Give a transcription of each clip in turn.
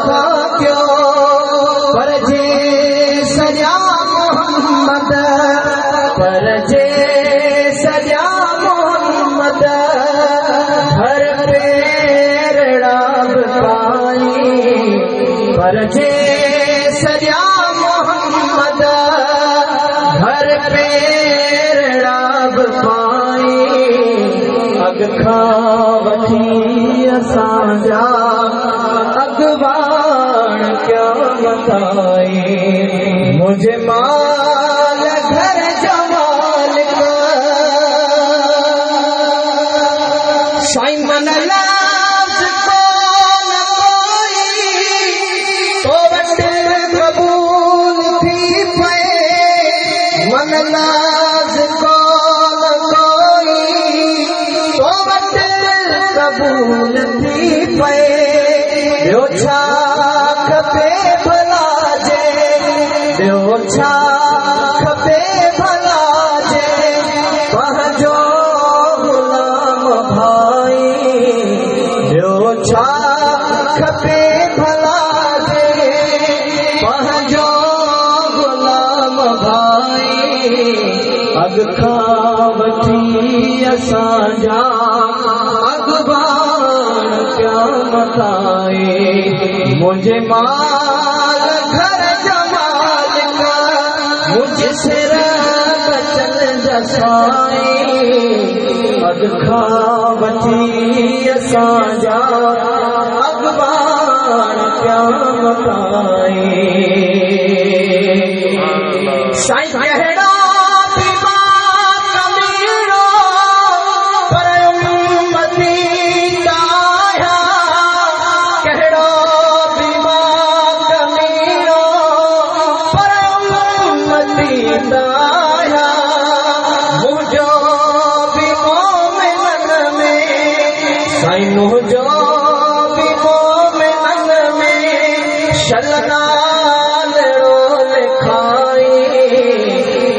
खाक्यो पर जे सजा मोहम्मद पर जे सजा मोहम्मद हर पेरड़ा पाई पर जे सजा मोहम्मद हर पेरड़ा पाई अग खावठी असांजा अगवान क्या बताए मुझे माल घर जमाल का साईं मन लाज को न कोई तो वट कबूल थी पे मन लाज को न कोई तो वट कबूल थी पे ॿियो छा खपे भला जे ॿियो छा खपे भला जे पंहिंजो गुलाम भाई ॿियो छा खपे भला जे पंहिंजो गुलाम भाई अॻ खां वठी असांजा अॻवान क्या बताए मुझे माल घर जमाल का मुझे सिर बचन जसाए अग खां वठी असांजा अॻवान क्या बताए साईं कहिड़ा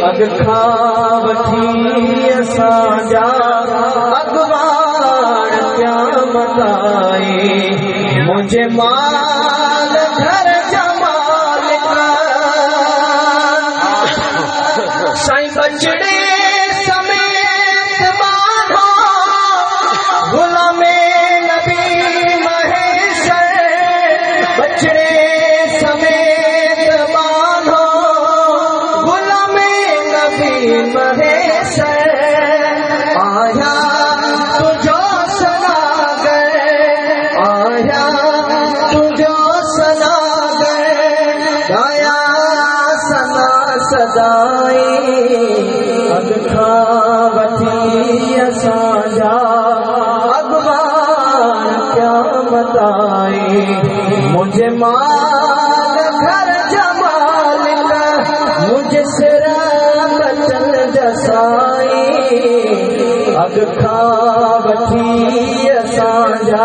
अग खां वठी असांजा अॻवान क्या बताए मुझे माल घर जमाल का साईं बचड़े समेत बांधो गुलामे नबी महेशर बचड़े समेत बांधो गुलामे नबी महेशर आया तुझो सनागर आया तुझो सनागर गाया सना सदाई अग खां वठी असांजा अॻवान क्या बताए मुझे माल घर जमाल का मुझे सिर बचन जसाई अग खां वठी असांजा